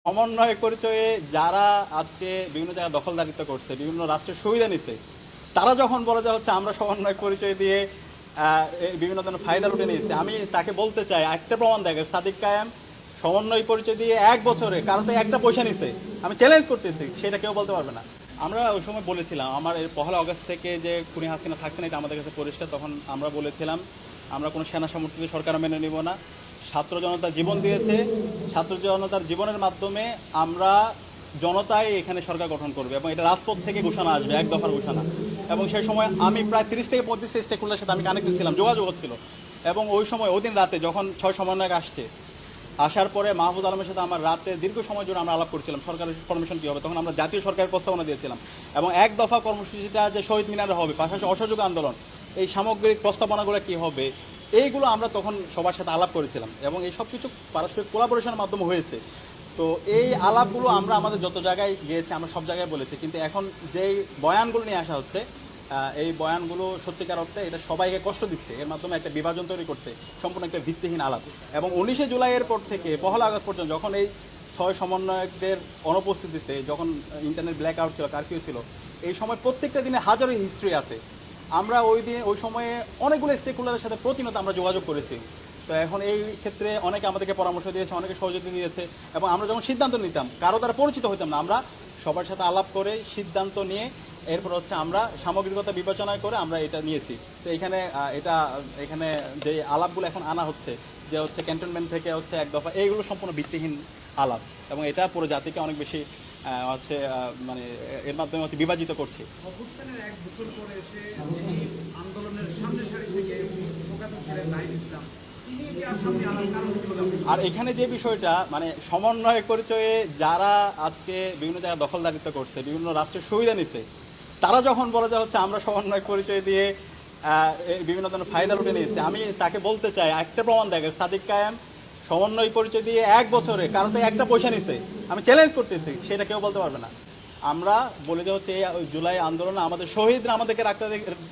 সমন্বয় পরিচয়ে যারা আজকে বিভিন্ন জায়গায় দখলদারিত্ব করছে, বিভিন্ন রাষ্ট্রের সুবিধা নিচ্ছে, তারা যখন বলে যে হচ্ছে আমরা সমন্বয় পরিচয় দিয়ে বিভিন্ন ধরনের ফায়দা লুটে নিয়েছে, আমি তাকে বলতে চাই একটা প্রমাণ দেখে সাদিক কায়েম সমন্বয় পরিচয় দিয়ে 1 বছরে কারো তো একটা পয়সা নিছে। আমি চ্যালেঞ্জ করতেছি, সেটা কেউ বলতে পারবে না। আমরা ওই সময় বলেছিলাম আমার এই 1 আগস্ট থেকে যে খুনি হাসিনা থাকছে না, এটা আমাদের কাছে পরিষ্কার। তখন আমরা বলেছিলাম আমরা কোনো সেনা সমর্থিত সরকার মেনে নিব না। ছাত্র জনতা জীবন দিয়েছে, ছাত্র জনতার জীবনের মাধ্যমে আমরা জনতাই এখানে সরকার গঠন করবে এবং এটা রাজপথ থেকে ঘোষণা আসবে, 1 দফার ঘোষণা। এবং সেই সময় আমি প্রায় 30 থেকে 35টা স্টেক হোল্ডারের সাথে আমি কানেক্টেড ছিলাম, যোগাযোগ হচ্ছিল। এবং ওই সময় ওই দিন রাতে যখন 6 সমন্বয়ক আসছে, আসার পরে মাহফুজ আলমের সাথে আমার রাতে দীর্ঘ সময় জুড়ে আমরা আলাপ করছিলাম সরকারের ফরমেশন কী হবে। তখন আমরা জাতীয় সরকারের প্রস্তাবনা দিয়েছিলাম এবং 1 দফা কর্মসূচিটা যে শহীদ মিনারে হবে, পাশাপাশি অসহযোগ আন্দোলন, এই সামগ্রিক প্রস্তাবনাগুলো কী হবে, এইগুলো আমরা তখন সবার সাথে আলাপ করেছিলাম এবং এই সব কিছু পারস্পরিক কোলাবোরেশনের মাধ্যমে হয়েছে। তো এই আলাপগুলো আমরা আমাদের যত জায়গায় গিয়েছি আমরা সব জায়গায় বলেছি, কিন্তু এখন যেই বয়ানগুলো নিয়ে আসা হচ্ছে, এই বয়ানগুলো সত্যিকার অর্থে এটা সবাইকে কষ্ট দিচ্ছে, এর মাধ্যমে একটা বিভাজন তৈরি করছে, সম্পূর্ণ একটা ভিত্তিহীন আলাপ। এবং 19শে জুলাইয়ের পর থেকে 1 আগস্ট পর্যন্ত যখন এই 6 সমন্বয়কদের অনুপস্থিতিতে যখন ইন্টারনেট ব্ল্যাক আউট ছিল, কারফিউ ছিল, এই সময় প্রত্যেকটা দিনে হাজারো হিস্ট্রি আছে। আমরা ওই সময়ে অনেকগুলো স্টেক হোল্ডারের সাথে প্রতিনিয়ত আমরা যোগাযোগ করেছি। তো এখন এই ক্ষেত্রে অনেকে আমাদেরকে পরামর্শ দিয়েছে, অনেকে সহযোগিতা দিয়েছে এবং আমরা যখন সিদ্ধান্ত নিতাম কারো দ্বারা পরিচিত হইতাম না, আমরা সবার সাথে আলাপ করে সিদ্ধান্ত নিয়ে এরপর হচ্ছে আমরা সামগ্রিকতা বিবেচনা করে আমরা এটা নিয়েছি। তো এখানে যে আলাপগুলো এখন আনা হচ্ছে, যে হচ্ছে ক্যান্টনমেন্ট থেকে হচ্ছে 1 দফা, এইগুলো সম্পূর্ণ ভিত্তিহীন আলাপ এবং এটা পুরো জাতিকে অনেক বেশি হচ্ছে মানে এর মাধ্যমে হচ্ছে বিভাজিত করছে। অভ্যুত্থানের 1 বছর পরে এসে যিনি আন্দোলনের সামনের সারি থেকে প্রকাশক ছিলেন নাহিদ ইসলাম, তিনি কি আর সামনে আনার কারণ কি বলে আপনি? আর এখানে যে বিষয়টা মানে সমন্বয় পরিচয়ে যারা আজকে বিভিন্ন জায়গায় দখলদারিত্ব করছে, বিভিন্ন রাষ্ট্রের সুবিধা নিচ্ছে, তারা যখন বলে যে হচ্ছে আমরা সমন্বয় পরিচয় দিয়ে বিভিন্ন ধরনের ফায়দা লুটে নিয়েছে, আমি তাকে বলতে চাই একটা প্রমাণ দেখে সাদিক কায়েম সমন্বয় পরিচয় দিয়ে 1 বছরে কারো তো একটা পয়সা নিছে। আমি চ্যালেঞ্জ করতেছি, সেটা কেউ বলতে পারবে না। আমরা বলে যে হচ্ছে এই জুলাই আন্দোলনে আমাদের শহীদরা আমাদেরকে রাখতে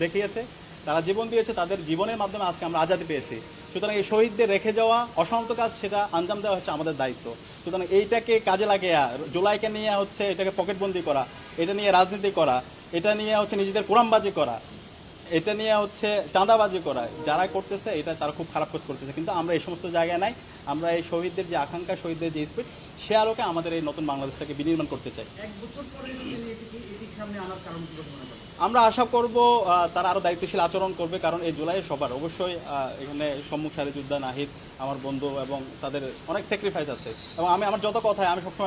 দেখিয়েছে, তারা জীবন দিয়েছে, তাদের জীবনের মাধ্যমে আজকে আমরা আজাদি পেয়েছি। সুতরাং এই শহীদদের রেখে যাওয়া অসমাপ্ত কাজ, সেটা আঞ্জাম দেওয়া হচ্ছে আমাদের দায়িত্ব। সুতরাং এইটাকে কাজে লাগিয়ে জুলাইকে নিয়ে হচ্ছে এটাকে পকেটবন্দি করা, এটা নিয়ে রাজনীতি করা, এটা নিয়ে হচ্ছে নিজেদের কোরআনবাজি করা, এটা নিয়ে হচ্ছে চাঁদাবাজি করা, যারা করতেছে এটা তারা খুব খারাপ কাজ করতেছে। কিন্তু আমরা এই সমস্ত জায়গায় নাই, আমরা এই শহীদদের যে আকাঙ্ক্ষা, শহীদদের যে স্পিড, সে আলোকে আমাদের এই নতুন বাংলাদেশটাকে বিনির্মাণ করতে চাই। 1 বছর পরে তিনি এটির সামনে আনার কারণ কি বলে মনে করেন? আমরা আশা করব তারা আরও দায়িত্বশীল আচরণ করবে, কারণ এই জুলাই সবার অবশ্যই এখানে সম্মুখ সারি যোদ্ধা নাহিদ আমার বন্ধু এবং তাদের অনেক স্যাক্রিফাইস আছে। এবং আমি আমার যত কথায় আমি সবসময়